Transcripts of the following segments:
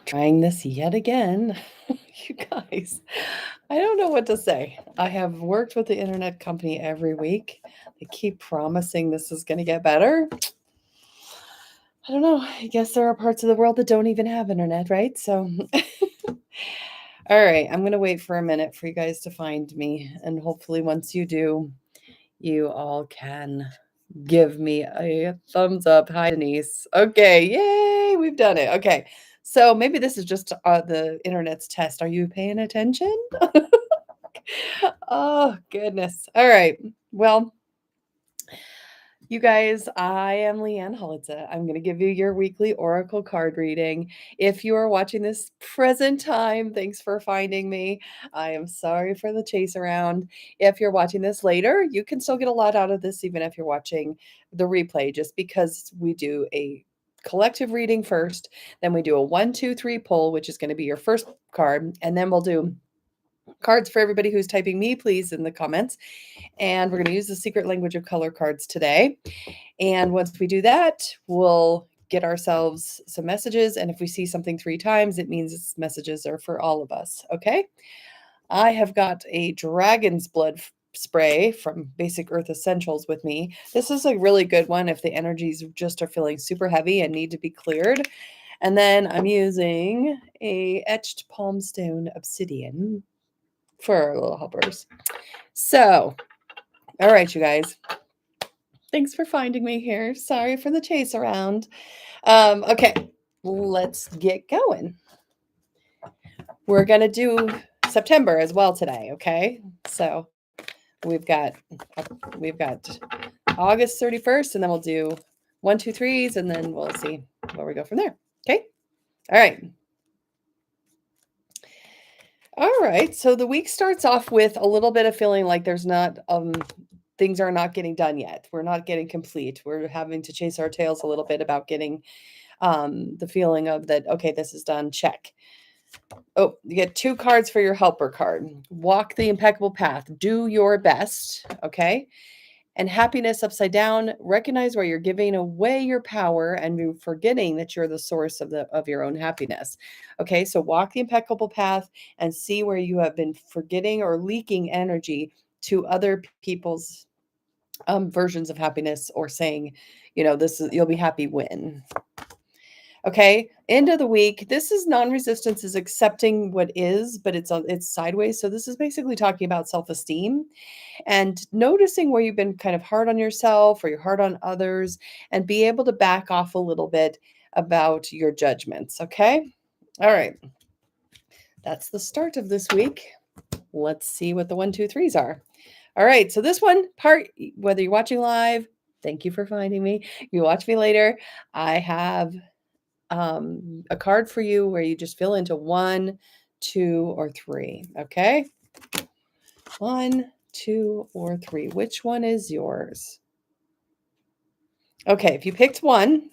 Trying this yet again. You guys, I don't know what to say. I have worked with the internet company every week. They keep promising this is going to get better. I don't know. I guess there are parts of the world that don't even have internet, right? So, all right, I'm going to wait for a minute for you guys to find me. And hopefully, once you do, you all can give me a thumbs up. Hi, Denise. Okay, yay, we've done it. Okay, so maybe this is just the internet's test. Are you paying attention? Oh, goodness. All right. Well, you guys, I am Leanne Holitza. I'm going to give you your weekly Oracle card reading. If you are watching this present time, thanks for finding me. I am sorry for the chase around. If you're watching this later, you can still get a lot out of this, even if you're watching the replay, just because we do a collective reading first, then we do a 1, 2, 3 pull, which is going to be your first card, and then we'll do cards for everybody who's typing me, please, in the comments. And we're going to use the secret language of color cards today. And once we do that, we'll get ourselves some messages. And if we see something 3 times, it means its messages are for all of us. Okay. I have got a dragon's blood spray from Basic Earth Essentials with me. This is a really good one if the energies just are feeling super heavy and need to be cleared. And then I'm using a etched palm stone obsidian for our little helpers. So, all right, you guys. Thanks for finding me here. Sorry for the chase around. Okay, let's get going. We're gonna do September as well today. Okay, so we've got we've got August 31st, and then we'll do 1, 2, 3s, and then we'll see where we go from there. Okay, all right. All right. So the week starts off with a little bit of feeling like there's not things are not getting done yet. We're not getting complete. We're having to chase our tails a little bit about getting the feeling of that, okay, this is done, check. Oh, you get 2 cards for your helper card. Walk the impeccable path. Do your best, okay? And happiness upside down. Recognize where you're giving away your power and you're forgetting that you're the source of your own happiness. Okay, so walk the impeccable path and see where you have been forgetting or leaking energy to other people's versions of happiness, or saying, this is, you'll be happy when. Okay, end of the week. This is non-resistance is accepting what is, but it's sideways. So this is basically talking about self-esteem and noticing where you've been kind of hard on yourself or you're hard on others, and be able to back off a little bit about your judgments. Okay. All right. That's the start of this week. Let's see what the 1, 2, 3s are. All right. So this one part, whether you're watching live, thank you for finding me. If you watch me later, I have a card for you where you just fill into 1, 2, or 3. Okay. 1, 2, or 3. Which one is yours? Okay, if you picked 1,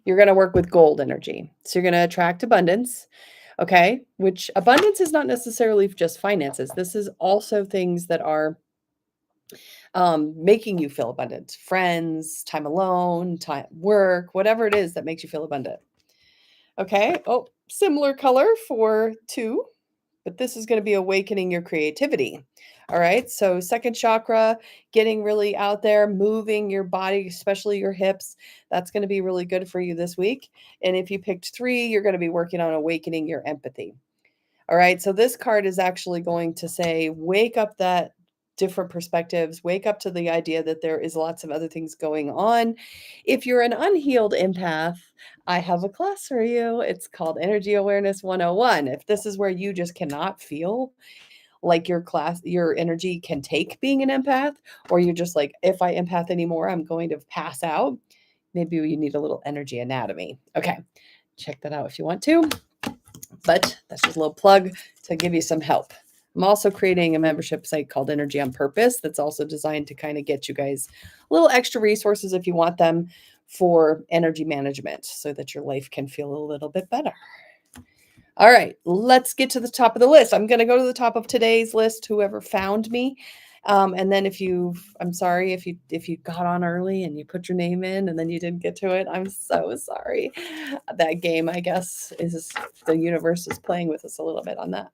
you're going to work with gold energy. So you're going to attract abundance. Okay, which abundance is not necessarily just finances. This is also things that are making you feel abundant. Friends, time alone, time work, whatever it is that makes you feel abundant. Okay. Oh, similar color for 2, but this is going to be awakening your creativity. All right. So, second chakra, getting really out there, moving your body, especially your hips. That's going to be really good for you this week. And if you picked 3, you're going to be working on awakening your empathy. All right. So, this card is actually going to say, wake up that different perspectives, wake up to the idea that there is lots of other things going on. If you're an unhealed empath, I have a class for you. It's called Energy Awareness 101. If this is where you just cannot feel like your energy can take being an empath, or you're just like, if I empath anymore, I'm going to pass out, maybe you need a little energy anatomy. Okay, check that out if you want to. But that's just a little plug to give you some help. I'm also creating a membership site called Energy on Purpose that's also designed to kind of get you guys a little extra resources if you want them for energy management, so that your life can feel a little bit better. All right, let's get to the top of the list. I'm going to go to the top of today's list, whoever found me, And then I'm sorry if you got on early and you put your name in and then you didn't get to it. I'm so sorry. That game, I guess, is the universe is playing with us a little bit on that.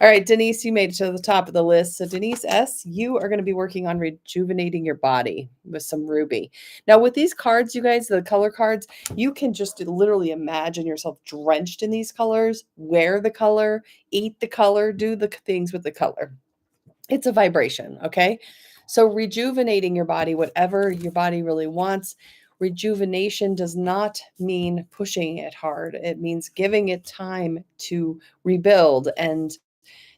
All right, Denise, you made it to the top of the list. So, Denise S., you are going to be working on rejuvenating your body with some ruby. Now, with these cards, you guys, the color cards, you can just literally imagine yourself drenched in these colors, wear the color, eat the color, do the things with the color. It's a vibration, okay? So, rejuvenating your body, whatever your body really wants. Rejuvenation does not mean pushing it hard. It means giving it time to rebuild and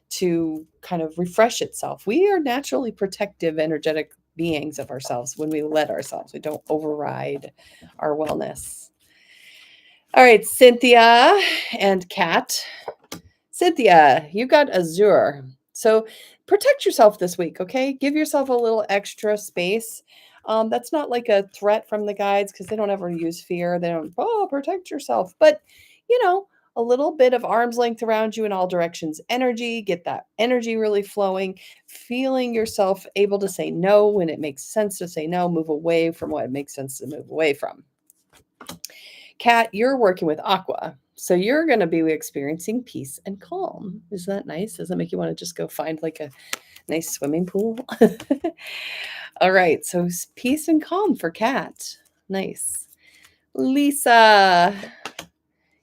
to kind of refresh itself. We are naturally protective, energetic beings of ourselves when we let ourselves. We don't override our wellness. All right, Cynthia and Kat. Cynthia, you got Azure. So protect yourself this week, okay? Give yourself a little extra space. That's not like a threat from the guides because they don't ever use fear. They don't, protect yourself. But, you know, a little bit of arm's length around you in all directions energy, get that energy really flowing, feeling yourself able to say no when it makes sense to say no, move away from what it makes sense to move away from. Kat, you're working with Aqua. So you're going to be experiencing peace and calm. Isn't that nice? Does that make you want to just go find like a nice swimming pool? All right. So peace and calm for Kat. Nice. Lisa,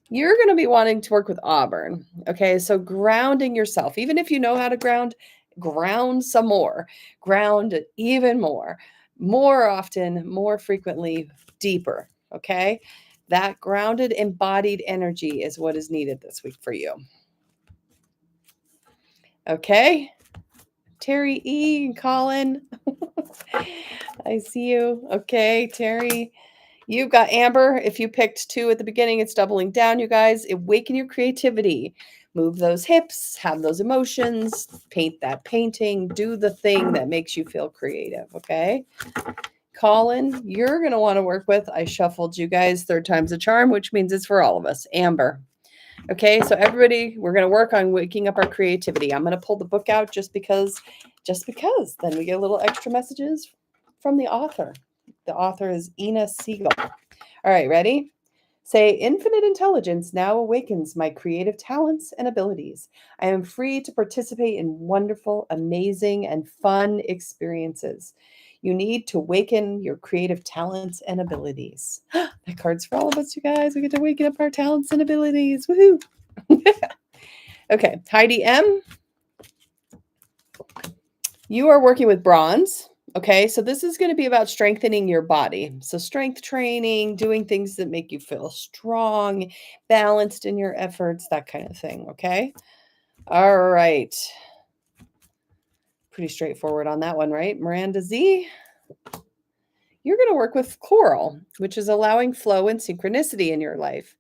you're going to be wanting to work with Auburn. Okay. So grounding yourself, even if you know how to ground some more, ground even more often, more frequently, deeper. Okay. That grounded, embodied energy is what is needed this week for you. Okay. Terry E. and Colin. I see you. Okay, Terry. You've got Amber. If you picked 2 at the beginning, it's doubling down, you guys. Awaken your creativity. Move those hips, have those emotions, paint that painting, do the thing that makes you feel creative, okay? Colin, you're going to want to work with, I shuffled you guys 3rd time's a charm, which means it's for all of us. Amber. Okay, so everybody, we're going to work on waking up our creativity. I'm going to pull the book out just because. Then we get a little extra messages from the author. The author is Ina Siegel. All right, ready? Say, infinite intelligence now awakens my creative talents and abilities. I am free to participate in wonderful, amazing, and fun experiences. You need to awaken your creative talents and abilities. That card's for all of us, you guys. We get to waken up our talents and abilities. Woohoo! Okay, Heidi M., you are working with bronze. Okay, so this is going to be about strengthening your body. So, strength training, doing things that make you feel strong, balanced in your efforts, that kind of thing. Okay, all right. Pretty straightforward on that one, right? Miranda Z, you're going to work with coral, which is allowing flow and synchronicity in your life.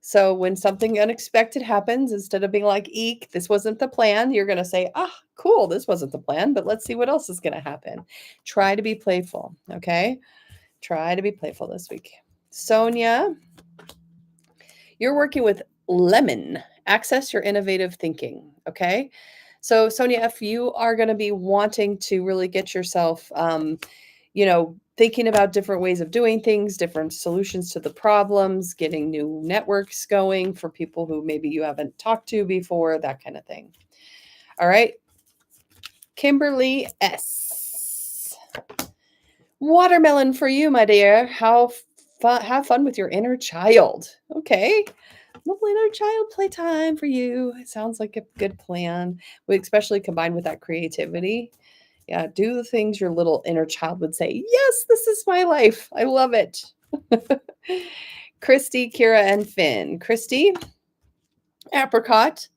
So when something unexpected happens, instead of being like, eek, this wasn't the plan, you're going to say, cool, this wasn't the plan, but let's see what else is going to happen. Try to be playful, okay? Try to be playful this week. Sonia, you're working with lemon. Access your innovative thinking, okay? So Sonia, if you are going to be wanting to really get yourself, thinking about different ways of doing things, different solutions to the problems, getting new networks going for people who maybe you haven't talked to before, that kind of thing. All right. Kimberly S. Watermelon for you, my dear. Have fun with your inner child. Okay. Lovely inner child playtime for you. It sounds like a good plan, especially combined with that creativity. Yeah, do the things your little inner child would say. Yes, this is my life. I love it. Christy, Kira, and Finn. Christy, apricot,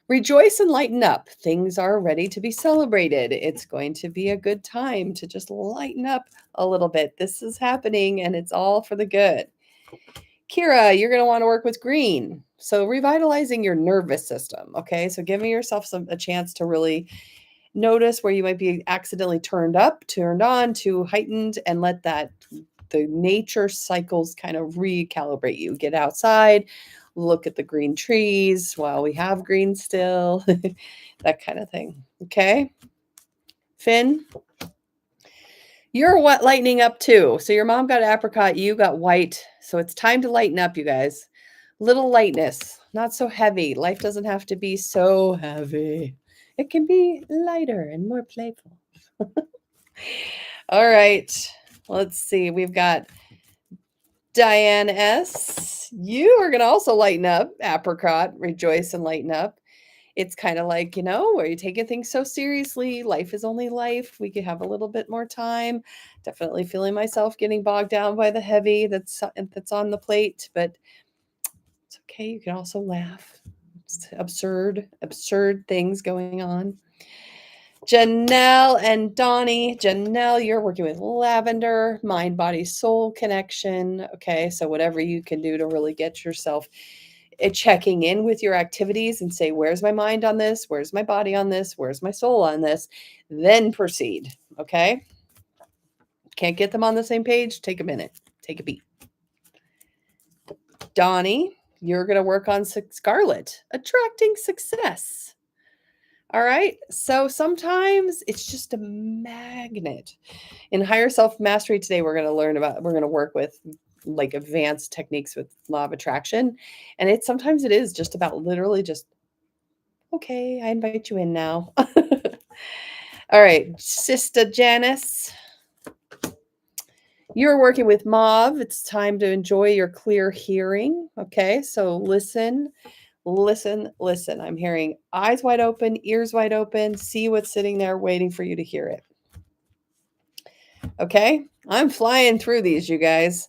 rejoice and lighten up. Things are ready to be celebrated. It's going to be a good time to just lighten up a little bit. This is happening and it's all for the good. Kira, you're going to want to work with green. So revitalizing your nervous system. Okay, so giving yourself a chance to really notice where you might be accidentally turned up, turned on, too heightened, and let the nature cycles kind of recalibrate you. Get outside, look at the green trees while we have green still, that kind of thing. Okay. Finn, you're what lightening up too. So your mom got apricot, you got white. So it's time to lighten up, you guys. Little lightness, not so heavy. Life doesn't have to be so heavy. It can be lighter and more playful. All right. Let's see. We've got Diane S. You are going to also lighten up. Apricot, rejoice and lighten up. It's kind of like, are you taking things so seriously? Life is only life. We could have a little bit more time. Definitely feeling myself getting bogged down by the heavy that's on the plate, but it's okay. You can also laugh. It's absurd things going on. Janelle and Donnie. Janelle, you're working with lavender, mind, body, soul connection. Okay, so whatever you can do to really get yourself checking in with your activities and say, where's my mind on this? Where's my body on this? Where's my soul on this? Then proceed. Okay. Can't get them on the same page? Take a minute. Take a beat. Donnie, you're going to work on Scarlet, attracting success. All right. So sometimes it's just a magnet. In higher self mastery today, we're going to work with like advanced techniques with law of attraction. And sometimes it is just about literally just, okay, I invite you in now. All right. Sister Janice, you're working with Mauve. It's time to enjoy your clear hearing. Okay. So listen. I'm hearing eyes wide open, ears wide open. See what's sitting there waiting for you to hear it. Okay. I'm flying through these, you guys.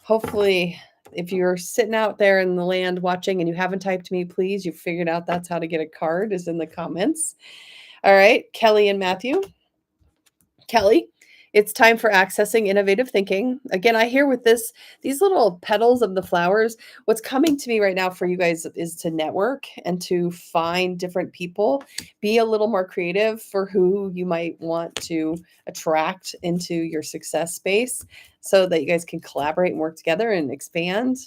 Hopefully, if you're sitting out there in the land watching and you haven't typed me, please, you figured out that's how to get a card is in the comments. All right. Kelly and Matthew. Kelly, it's time for accessing innovative thinking. Again, I hear with these little petals of the flowers, what's coming to me right now for you guys is to network and to find different people, be a little more creative for who you might want to attract into your success space so that you guys can collaborate and work together and expand.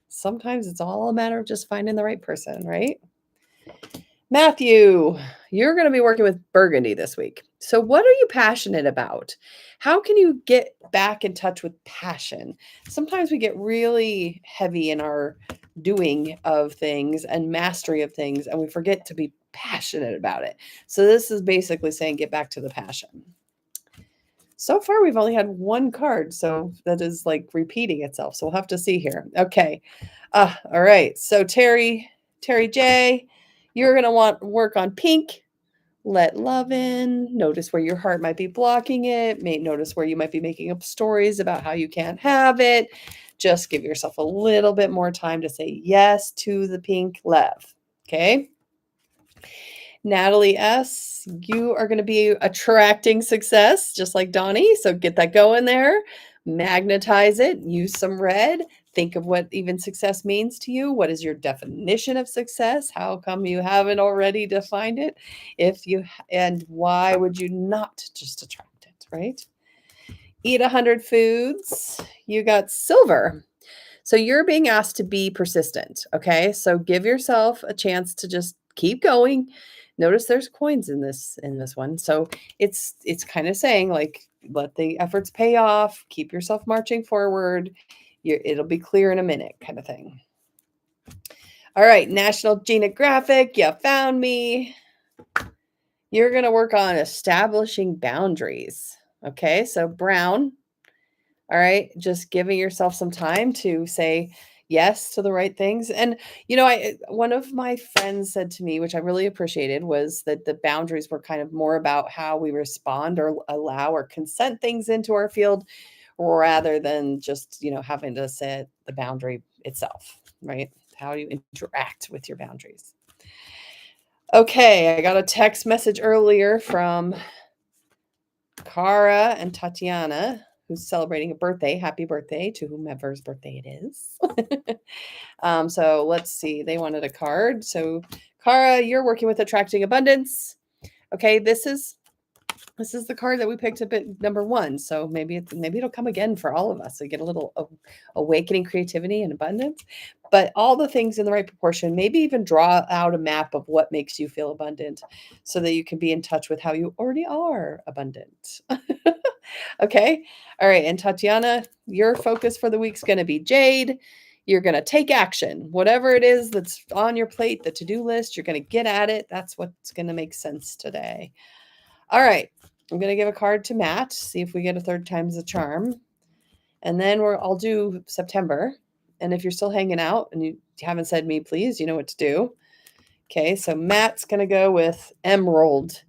Sometimes it's all a matter of just finding the right person, right? Matthew, you're going to be working with Burgundy this week. So what are you passionate about? How can you get back in touch with passion? Sometimes we get really heavy in our doing of things and mastery of things, and we forget to be passionate about it. So this is basically saying get back to the passion. So far, we've only had one card, so that is like repeating itself. So we'll have to see here. Okay. All right. So Terry J., you're going to want work on pink. Let love in. Notice where your heart might be blocking it. Notice where you might be making up stories about how you can't have it. Just give yourself a little bit more time to say yes to the pink love. Okay. Natalie S., you are going to be attracting success just like Donnie. So get that going there. Magnetize it. Use some red. Think of what even success means to you. What is your definition of success? How come you haven't already defined it? And why would you not just attract it, right? Eat 100 foods. You got silver. So you're being asked to be persistent. Okay. So give yourself a chance to just keep going. Notice there's coins in this one. So it's kind of saying like, let the efforts pay off, keep yourself marching forward. It'll be clear in a minute kind of thing. All right. National Geographic. You found me. You're going to work on establishing boundaries. Okay. So brown. All right. Just giving yourself some time to say yes to the right things. And, one of my friends said to me, which I really appreciated, was that the boundaries were kind of more about how we respond or allow or consent things into our field rather than just, having to set the boundary itself, right? How do you interact with your boundaries? Okay. I got a text message earlier from Cara and Tatiana, who's celebrating a birthday. Happy birthday to whomever's birthday it is. So let's see. They wanted a card. So Cara, you're working with attracting abundance. Okay, this is This is the card that we picked up at number 1, so maybe it'll come again for all of us. We get a little awakening creativity and abundance, but all the things in the right proportion. Maybe even draw out a map of what makes you feel abundant so that you can be in touch with how you already are abundant. Okay? All right, and Tatiana, your focus for the week's going to be Jade. You're going to take action. Whatever it is that's on your plate, the to-do list, you're going to get at it. That's what's going to make sense today. All right. I'm going to give a card to Matt, see if we get a third time's the charm. And then I'll do September. And if you're still hanging out and you haven't said me, please, you know what to do. Okay, so Matt's going to go with Emerald.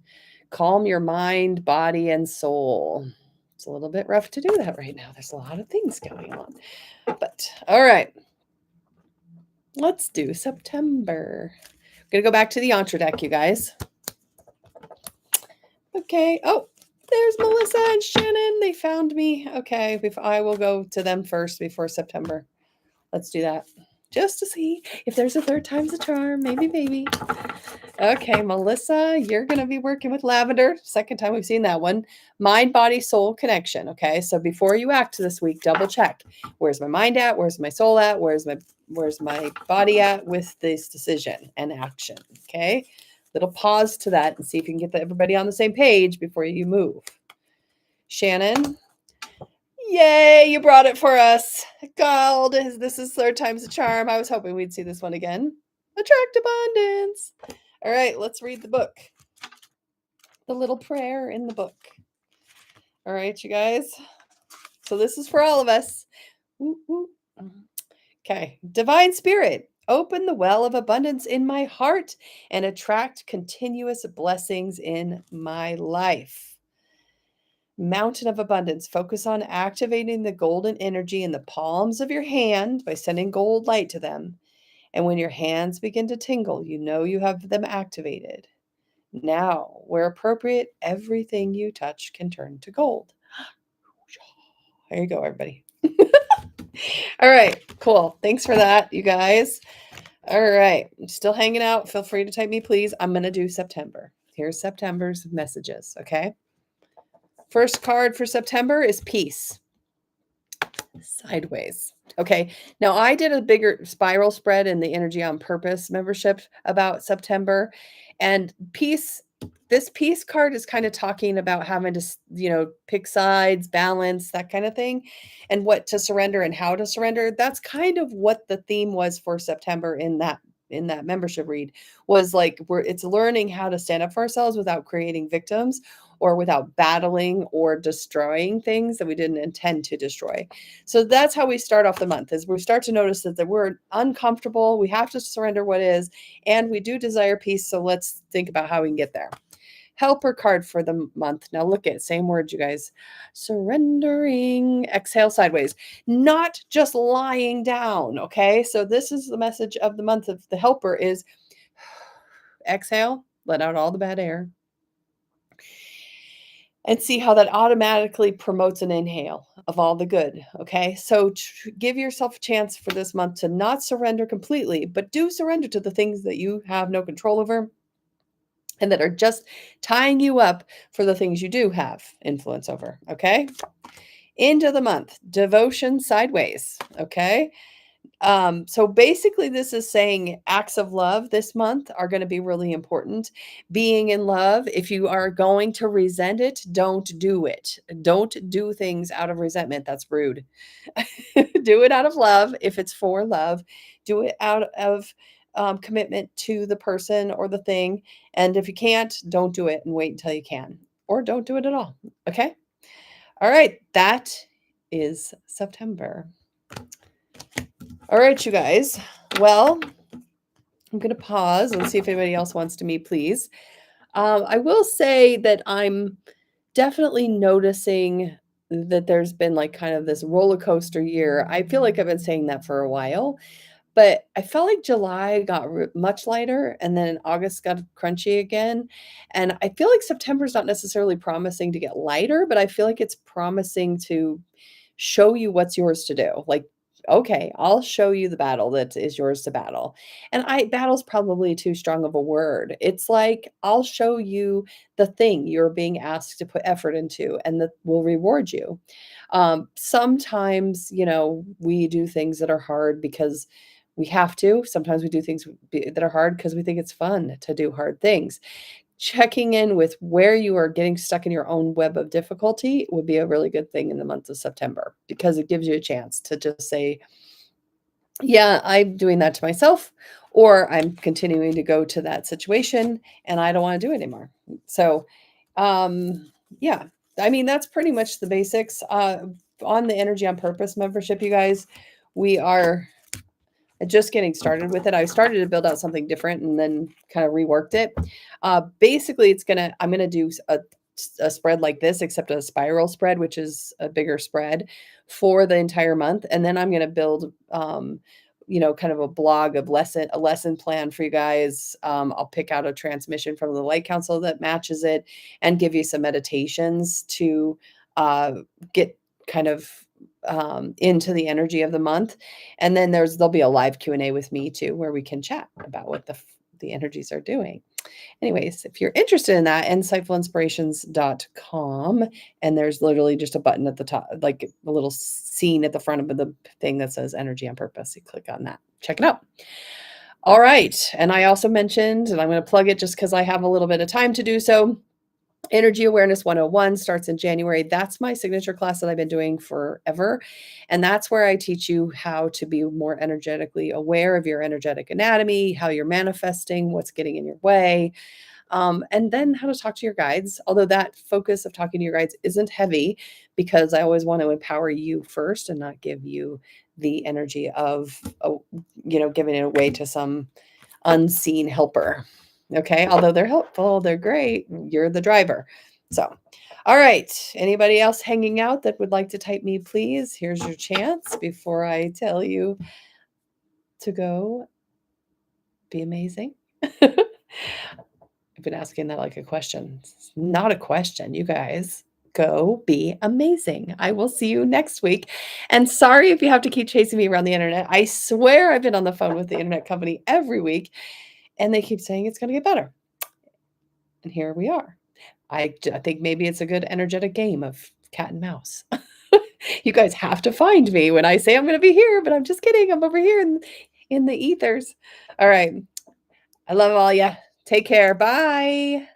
Calm your mind, body, and soul. It's a little bit rough to do that right now. There's a lot of things going on. But all right. Let's do September. I'm going to go back to the Yantra deck, you guys. Okay. Oh, there's Melissa and Shannon. They found me. Okay. I will go to them first before September. Let's do that. Just to see if there's a third time's a charm. Maybe. Okay, Melissa, you're going to be working with lavender. Second time we've seen that one. Mind, body, soul connection. Okay. So before you act this week, double check. Where's my mind at? Where's my soul at? Where's my body at with this decision and action? Okay. Little pause to that and see if you can get everybody on the same page before you move. Shannon, yay, you brought it for us. Gold, this is third time's a charm. I was hoping we'd see this one again. Attract abundance. All right, let's read the book. The little prayer in the book. All right, you guys. So this is for all of us. Okay, Divine Spirit, open the well of abundance in my heart and attract continuous blessings in my life. Mountain of abundance, focus on activating the golden energy in the palms of your hand by sending gold light to them. And when your hands begin to tingle, you know you have them activated. Now, where appropriate, everything you touch can turn to gold. There you go, everybody. All right, cool. Thanks for that, you guys. All right, still hanging out. Feel free to type me, please. I'm going to do September. Here's September's messages, okay? First card for September is peace. Sideways. Okay, now I did a bigger spiral spread in the Energy on Purpose membership about September, and peace. This peace card is kind of talking about having to, pick sides, balance, that kind of thing, and what to surrender and how to surrender. That's kind of what the theme was for September in that membership read, was like it's learning how to stand up for ourselves without creating victims or without battling or destroying things that we didn't intend to destroy. So that's how we start off the month, is we start to notice that we're uncomfortable, we have to surrender what is, and we do desire peace. So let's think about how we can get there. Helper card for the month. Now look at same word, you guys. Surrendering. Exhale sideways. Not just lying down, okay? So this is the message of the month of the helper is exhale, let out all the bad air. And see how that automatically promotes an inhale of all the good, okay? So give yourself a chance for this month to not surrender completely, but do surrender to the things that you have no control over and that are just tying you up for the things you do have influence over, okay? Into the month, devotion sideways, okay? So basically this is saying acts of love this month are going to be really important. Being in love, if you are going to resent it, don't do it. Don't do things out of resentment. That's rude. Do it out of love. If it's for love, do it out of commitment to the person or the thing. And if you can't, don't do it and wait until you can, or don't do it at all. Okay. All right. That is September. All right, you guys. Well, I'm going to pause and see if anybody else wants to meet, please. I will say that I'm definitely noticing that there's been like kind of this roller coaster year. I feel like I've been saying that for a while, but I felt like July got much lighter and then August got crunchy again. And I feel like September's not necessarily promising to get lighter, but I feel like it's promising to show you what's yours to do. Like, okay, I'll show you the battle that is yours to battle. And battle's probably too strong of a word. It's like, I'll show you the thing you're being asked to put effort into and that will reward you. Sometimes, we do things that are hard because we have to. Sometimes we do things that are hard because we think it's fun to do hard things. Checking in with where you are getting stuck in your own web of difficulty would be a really good thing in the month of September because it gives you a chance to just say, yeah, I'm doing that to myself, or I'm continuing to go to that situation and I don't want to do it anymore. So, yeah, I mean, that's pretty much the basics. On the Energy on Purpose membership, you guys, we are just getting started with it. I started to build out something different and then kind of reworked it. Basically, I'm gonna do a spread like this, except a spiral spread, which is a bigger spread for the entire month. And then I'm gonna build, kind of a lesson plan for you guys. I'll pick out a transmission from the Light Council that matches it, and give you some meditations to get kind of into the energy of the month. And then there'll be a live Q&A with me too, where we can chat about what the energies are doing. Anyways, if you're interested in that, insightfulinspirations.com, and there's literally just a button at the top, like a little scene at the front of the thing that says Energy on Purpose. You click on that. Check it out. All right. And I also mentioned, and I'm going to plug it just because I have a little bit of time to do so, Energy Awareness 101 starts in January. That's my signature class that I've been doing forever. And that's where I teach you how to be more energetically aware of your energetic anatomy, how you're manifesting, what's getting in your way, and then how to talk to your guides. Although that focus of talking to your guides isn't heavy, because I always want to empower you first and not give you the energy of, giving it away to some unseen helper. Okay. Although they're helpful, they're great. You're the driver. So, all right. Anybody else hanging out that would like to type me, please? Here's your chance before I tell you to go be amazing. I've been asking that like a question. It's not a question, you guys. Go be amazing. I will see you next week. And sorry if you have to keep chasing me around the internet. I swear I've been on the phone with the internet company every week, and they keep saying it's going to get better. And here we are. I think maybe it's a good energetic game of cat and mouse. You guys have to find me when I say I'm going to be here, but I'm just kidding. I'm over here in the ethers. All right. I love all ya. Take care. Bye.